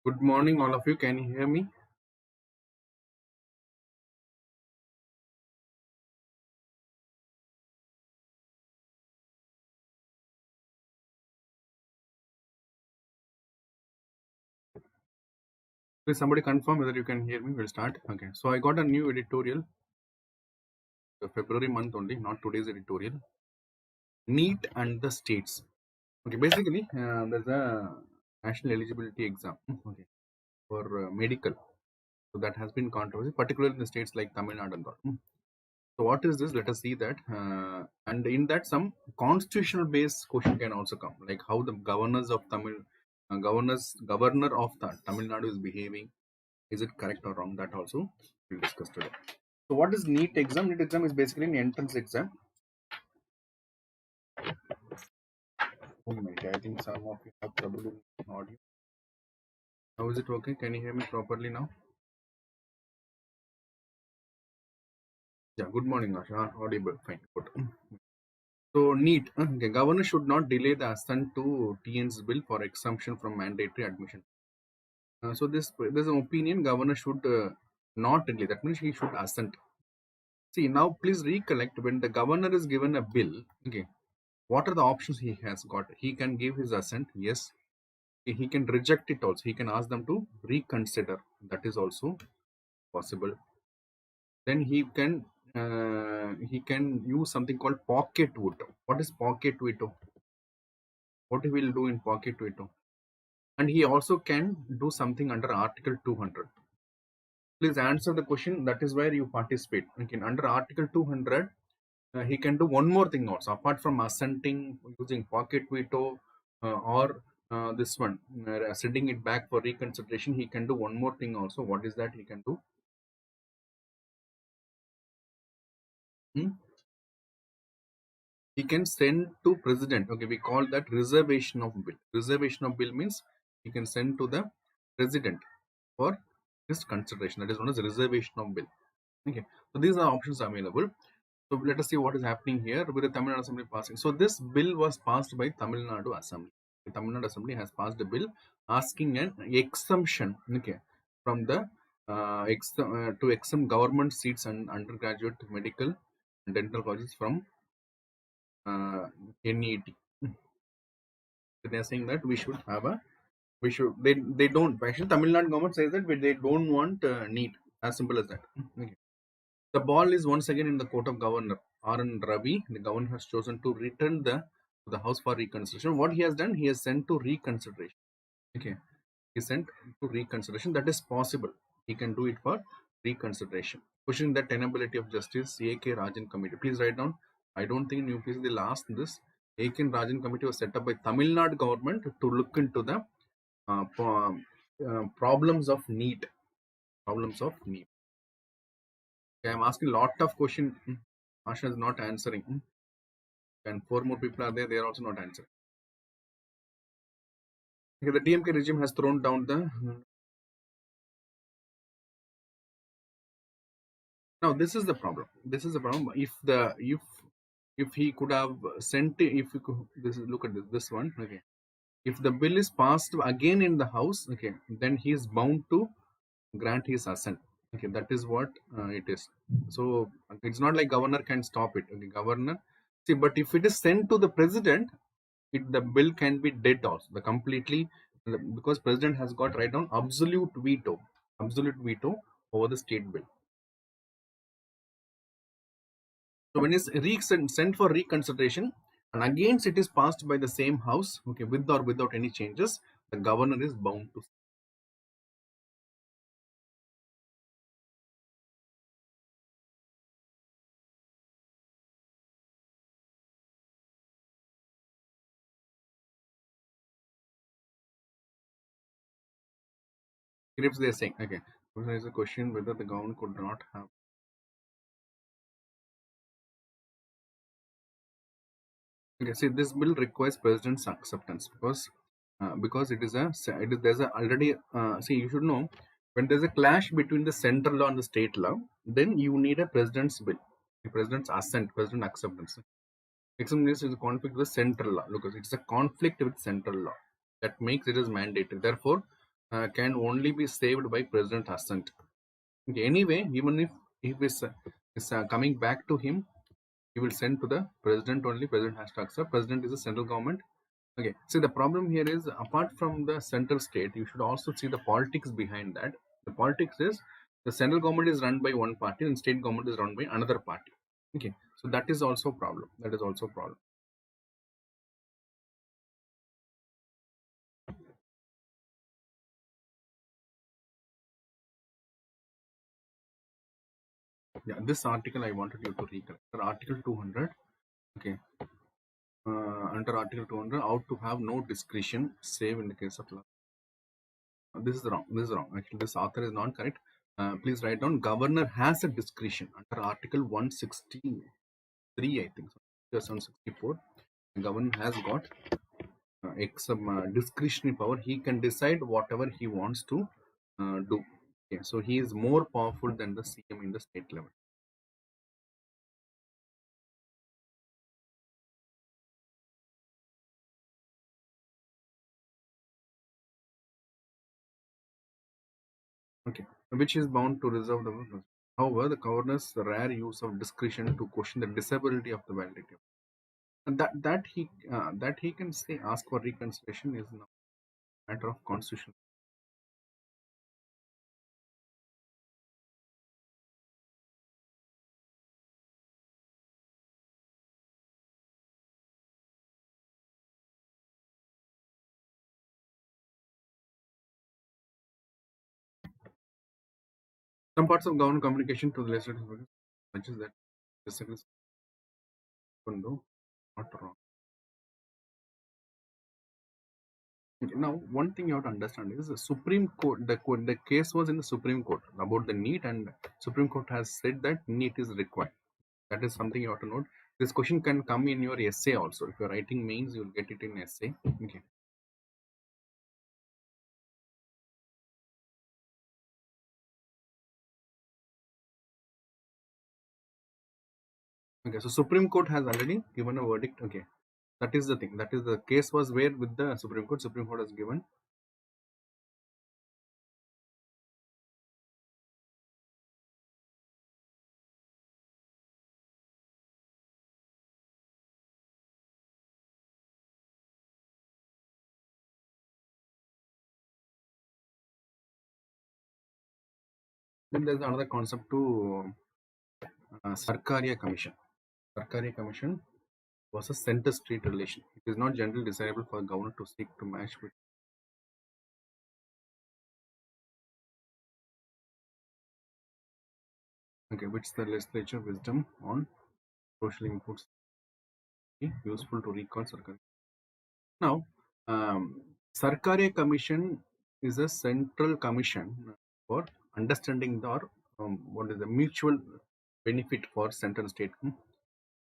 Good morning, all of you. Can you hear me? Please somebody confirm whether you can hear me. We'll start. Okay. So I got a new editorial, February month only, not today's editorial. NEET and the states. Okay. Basically, there's a national eligibility exam. Okay. For medical. So that has been controversy, particularly in the states like Tamil Nadu and all. So what is this? Let us see that. And in that, some constitutional based question can also come, like how the governors of governor of the Tamil Nadu is behaving. Is it correct or wrong? That also we'll discuss today. So what is NEET exam? NEET exam is basically an entrance exam. Oh my God, I think some of you have trouble with audio. How is it okay? Can you hear me properly now? Yeah, good morning, Asha. Audible. Fine. Good. So NEET. Okay, governor should not delay the assent to TN's bill for exemption from mandatory admission. So there's an opinion governor should not delay. That means he should assent. See, now please recollect, when the governor is given a bill, okay, what are the options he has got? He can give his assent, yes. He can reject it also. He can ask them to reconsider. That is also possible. Then he can use something called pocket veto. What is pocket veto? What he will do in pocket veto? And he also can do something under Article 200. Please answer the question. That is where you participate. Okay, under Article 200, he can do one more thing also, apart from assenting using pocket veto or this one, sending it back for reconsideration. He can do one more thing also. What is that he can do? Hmm? He can send to president. Okay, we call that reservation of bill. Reservation of bill means he can send to the president for his consideration. That is known as reservation of bill. Okay, so these are options available. So let us see what is happening here with the Tamil Nadu Assembly passing. So this bill was passed by Tamil Nadu Assembly. The Tamil Nadu Assembly has passed a bill asking an exemption, okay, from the to exempt government seats and undergraduate medical and dental colleges from NET. They are saying that we should have a they don't actually, Tamil Nadu government says that they don't want NEET, as simple as that. Okay. The ball is once again in the court of Governor R.N. Ravi. The governor has chosen to return the house for reconsideration. What he has done, he has sent to reconsideration. Okay, he sent to reconsideration. That is possible. He can do it for reconsideration. Pushing the tenability of Justice A.K. Rajan Committee. Please write down. I don't think in UPSC they'll ask this. A.K. Rajan Committee was set up by Tamil Nadu government to look into the problems of NEET. Problems of NEET. Okay, I'm asking a lot of questions. Asha is not answering. And four more people are there, they are also not answering. Okay, the DMK regime has thrown down the. Now this is the problem. This is the problem. If he could have sent it, if you could, this is, look at this one. Okay, if the bill is passed again in the house, okay, then he is bound to grant his assent. Okay, that is what it is. So it's not like governor can stop it. Okay, governor. See, but if it is sent to the president, the bill can be dead also. The completely, because president has got right down absolute veto over the state bill. So when it's sent for reconsideration, and again it is passed by the same house, okay, with or without any changes, the governor is bound to. If they're saying, okay, there is a question whether the government could not have. Okay, see, this bill requires president's acceptance because it is there's a already see, you should know, when there's a clash between the central law and the state law, then you need a president's bill, the president's assent, president acceptance. Acceptance is a conflict with central law because it's a conflict with central law that makes it as mandatory. Therefore, can only be saved by president assent. Okay, anyway, even if is coming back to him, he will send to the president only. President has to accept. President is the central government. Okay. See, the problem here is apart from the central state, you should also see the politics behind that. The politics is the central government is run by one party and state government is run by another party. Okay. So that is also a problem. That is also a problem. Yeah. This article I wanted you to recollect. Article 200. Okay. Under Article 200, how to have no discretion, save in the case of law. This is wrong. This is wrong. Actually, this author is not correct. Please write down. Governor has a discretion under Article 163, I think. So, 164. The governor has got some discretionary power. He can decide whatever he wants to do. Okay, so he is more powerful than the CM in the state level. Okay, which is bound to reserve the. However, the governor's rare use of discretion to question the disability of the validity. And that he can say ask for reconsideration is not a matter of constitution. Some parts of government communication to the legislative bodies, such as that disagrees, no, not wrong. Okay, now, one thing you have to understand is the Supreme Court. The case was in the Supreme Court about the NEET, and Supreme Court has said that NEET is required. That is something you have to note. This question can come in your essay also. If you're writing mains, you'll get it in essay. Okay. Okay. So Supreme Court has already given a verdict. Okay. That is the thing. That is the case was where with the Supreme Court. Supreme Court has given. Then there's another concept to Sarkaria Commission. Sarkaria Commission was a center-state relation. It is not generally desirable for a governor to seek to match with. Okay, which the legislature wisdom on social inputs useful to recall Sarkaria. Now, Sarkaria Commission is a central commission for understanding the what is the mutual benefit for central state.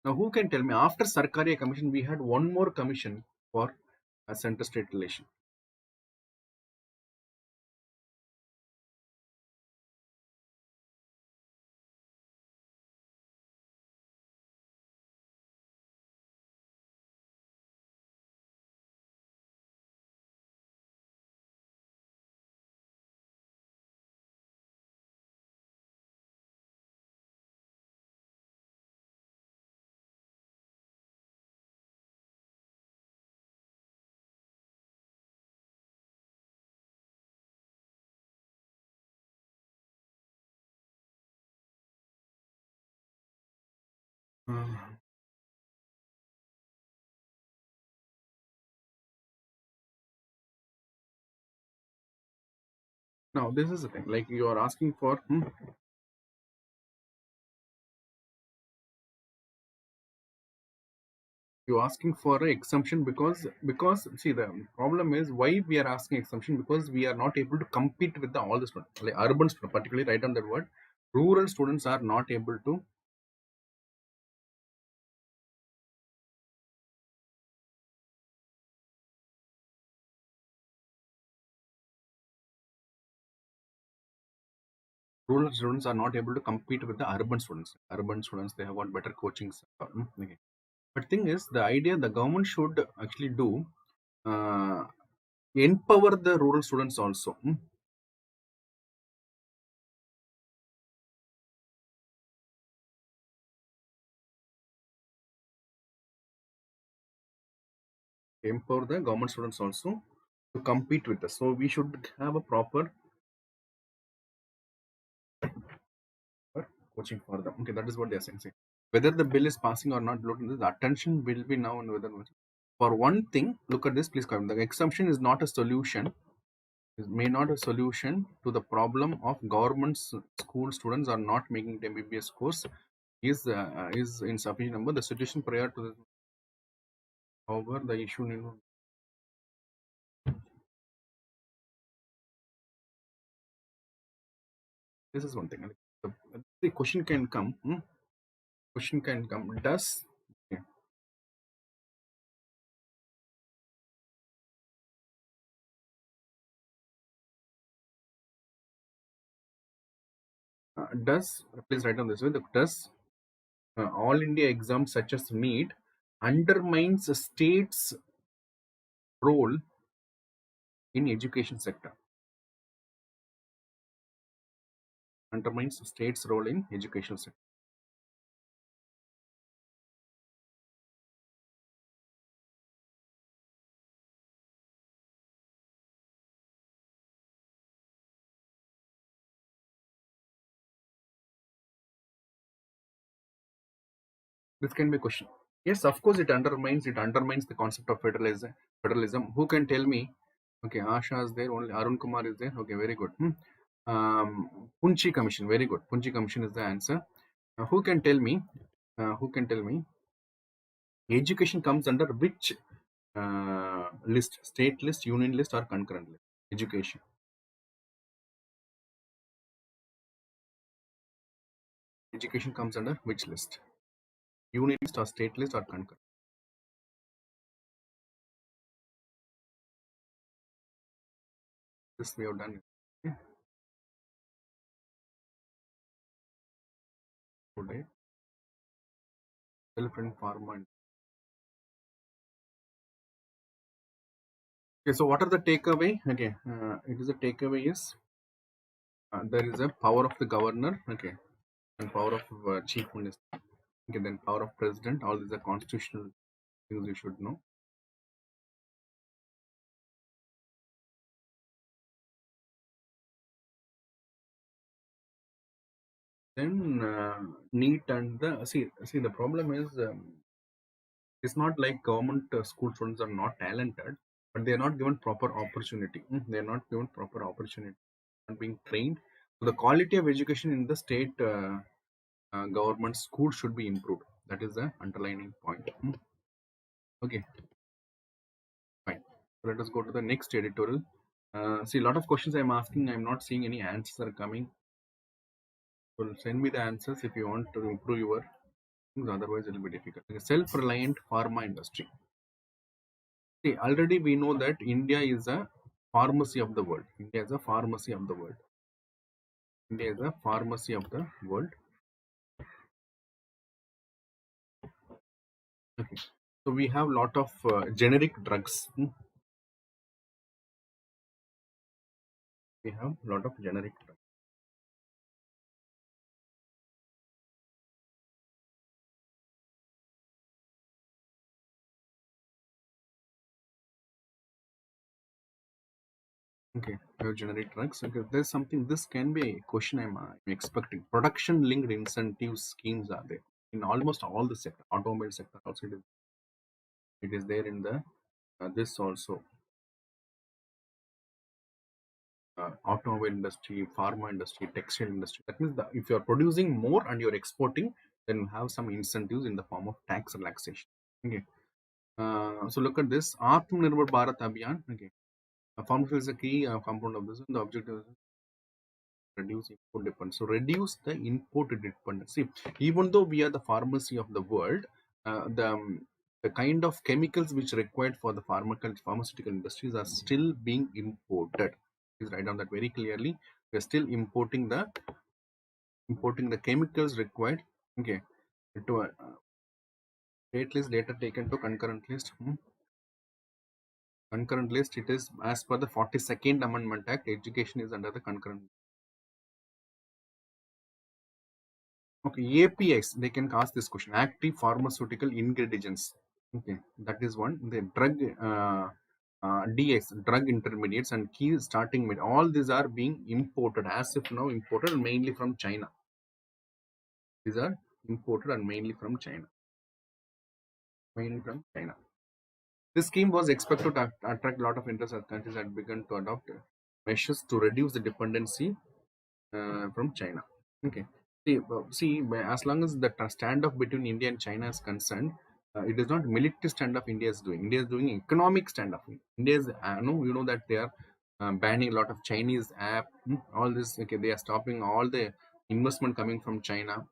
Now, who can tell me after Sarkaria Commission we had one more commission for a center state relation? Uh, now, this is the thing. Like you are asking for. You're asking for an exemption because see the problem is why we are asking exemption because we are not able to compete with all the students like urban students particularly write down that word rural students are not able to compete with the urban students they have got better coachings. Okay. But thing is the idea the government should actually do uh, empower the rural students also. Empower the government students also to compete with us. So we should have a proper coaching for them. Okay, that is what they are saying. See, whether the bill is passing or not, look, the attention will be now on whether. For one thing, look at this, please come. The exemption is not a solution. Is may not a solution to the problem of school students are not making it MBBS course is insufficient number. The situation prior to this, however, the issue. This is one thing. The question can come. Question can come. Does please write down this way. Does all India exams such as NEET undermines a state's role in education sector? Undermines the state's role in education sector. This can be a question. Yes, of course, it undermines. It undermines the concept of federalism. Federalism. Who can tell me? Okay, Asha is there. Only Arun Kumar is there. Okay, very good. Punchi Commission. Very good. Punchi Commission is the answer. Who can tell me? Who can tell me? Education comes under which list? State list, union list, or concurrent list? Education. Education comes under which list? Union list or state list or concurrent? This we have done. Okay. Today, self-run pharma. Okay, so what are the takeaway? Okay, it is a takeaway is there is a power of the governor. Okay, and power of chief minister. Okay, then power of president. All these are constitutional things you should know. Then NEET and the see the problem is it's not like government school students are not talented, but they are not given proper opportunity. They are not given proper opportunity and being trained. So the quality of education in the state government school should be improved. That is the underlining point. Okay, fine. So let us go to the next editorial. See, a lot of questions I'm asking, I'm not seeing any answers are coming. So send me the answers if you want to improve your things. Otherwise, it will be difficult. Self-reliant pharma industry. See, already we know that India is a pharmacy of the world. India is a pharmacy of the world. India is a pharmacy of the world. Okay. So we have lot of generic drugs. We have lot of generic drugs. Okay, we have generic drugs. Okay, there's something. This can be a question I'm expecting. Production linked incentive schemes are there in almost all the sector. Automobile sector also it is there in the this also automobile industry, pharma industry, textile industry. That means that if you are producing more and you're exporting, then you have some incentives in the form of tax relaxation. Okay. So look at this Atmanirbhar Bharat Abhiyan. Okay. Pharmaceutical is a key component of this. And the objective is reduce import dependence. So reduce the import dependency. Even though we are the pharmacy of the world, the kind of chemicals which are required for the pharmaceutical industries are still being imported. Please write down that very clearly. We are still importing the chemicals required. Okay, to a, uh, state list data taken to concurrent list. Concurrent list, it is as per the 42nd Amendment Act, education is under the concurrent. Okay, APIs, they can ask this question. Active pharmaceutical ingredients. Okay, that is one. The drug DX, drug intermediates and key starting with all these are being imported as if now imported mainly from China. These are imported and mainly from China. Mainly from China. This scheme was expected to attract a lot of interest as countries had begun to adopt measures to reduce the dependency from China. Okay. As long as the standoff between India and China is concerned, it is not military standoff India is doing. India is doing economic standoff. India is, no, you know that they are banning a lot of Chinese app. All this, okay, they are stopping all the investment coming from China.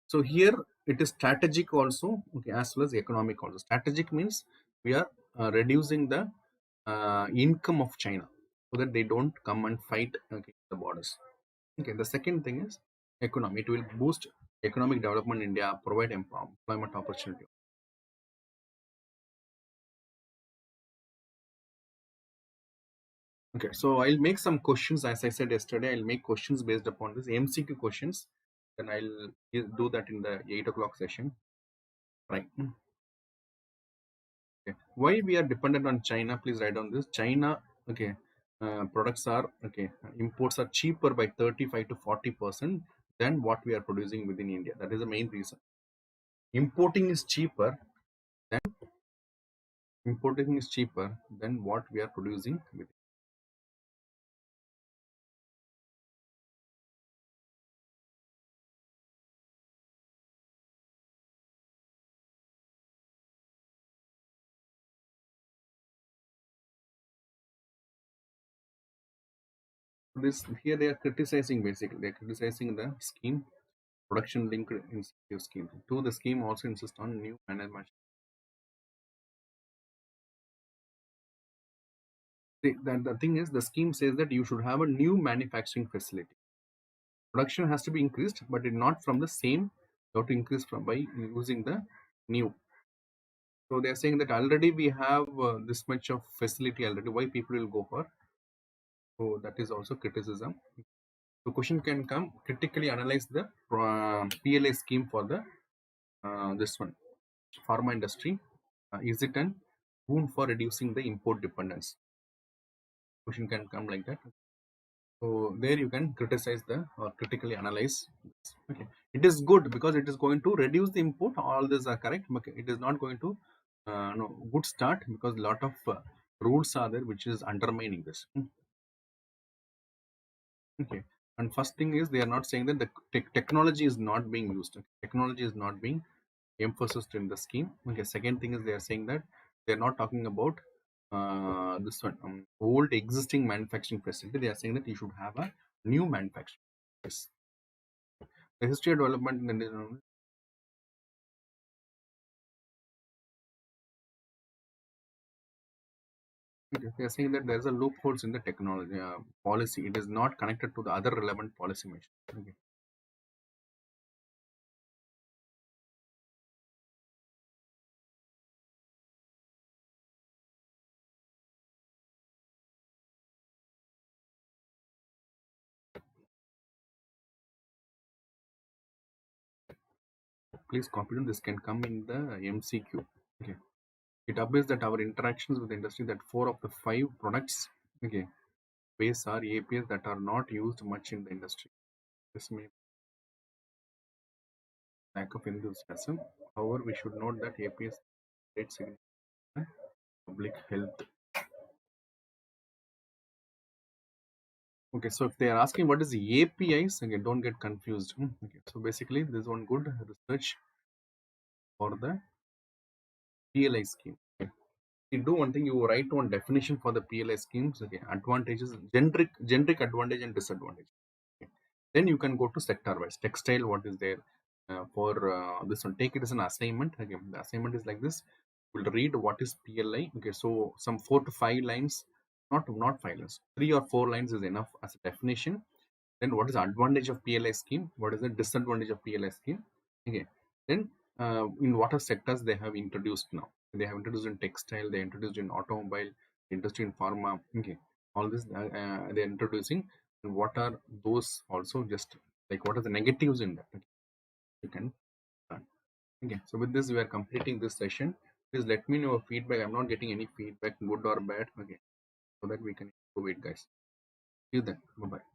So here it is strategic also, okay, as well as economic also. Strategic means we are reducing the income of China so that they don't come and fight, okay, the borders. Okay, the second thing is economy. It will boost economic development in India, provide employment opportunity. Okay, so I'll make some questions. As I said yesterday, I'll make questions based upon this MCQ questions. Then I'll do that in the 8 o'clock session. Right. Okay. Why we are dependent on China? Please write down this. China, okay, products are, okay, imports are cheaper by 35 to 40% than what we are producing within India. That is the main reason. Importing is cheaper than Importing is cheaper than what we are producing with. This here they are criticizing, basically they are criticizing the scheme, production linked incentive scheme. To the scheme also insist on new management. The thing is, the scheme says that you should have a new manufacturing facility. Production has to be increased, but it not from the same. You have to increase from by using the new. So they are saying that already we have this much of facility already. Why people will go for? So that is also criticism. So question can come, critically analyze the PLA scheme for the this one pharma industry. Is it an boon for reducing the import dependence? Question can come like that. So there you can criticize the or critically analyze this. Okay, it is good because it is going to reduce the import. All these are correct. Okay, it is not going to no good start because a lot of rules are there which is undermining this. Okay, and first thing is they are not saying that the technology is not being used. Technology is not being emphasized in the scheme. Okay, second thing is they are saying that they are not talking about this one old existing manufacturing facility. They are saying that you should have a new manufacturing. Yes. The history of development in the they are saying that there is a loopholes in the technology policy. It is not connected to the other relevant policy measures. Okay. Please copy it. This can come in the MCQ. Okay. It appears that our interactions with the industry that 4 of the 5 products, okay, base are APIs that are not used much in the industry. This may lack of enthusiasm. However, we should note that APIs create significant public health. Okay, so if they are asking what is the APIs, okay, don't get confused. Okay, so basically, this is one good research for the PLI scheme. Okay. You do one thing, you write one definition for the PLI schemes. Okay, advantages, generic advantage and disadvantage. Okay. Then you can go to sector wise. Textile, what is there for this one? Take it as an assignment. Again, the assignment is like this. We'll read what is PLI. Okay, so some 4 to 5 lines, not 5 lines, 3 or 4 lines is enough as a definition. Then what is the advantage of PLI scheme? What is the disadvantage of PLI scheme? Okay. Then in what are sectors they have introduced now? They have introduced in textile, they introduced in automobile, industry in pharma. Okay, all this they're introducing. And what are those also, just like what are the negatives in that? Okay, you can okay. So with this, we are completing this session. Please let me know your feedback. I'm not getting any feedback, good or bad. Okay, so that we can improve it, guys. See you then. Bye bye.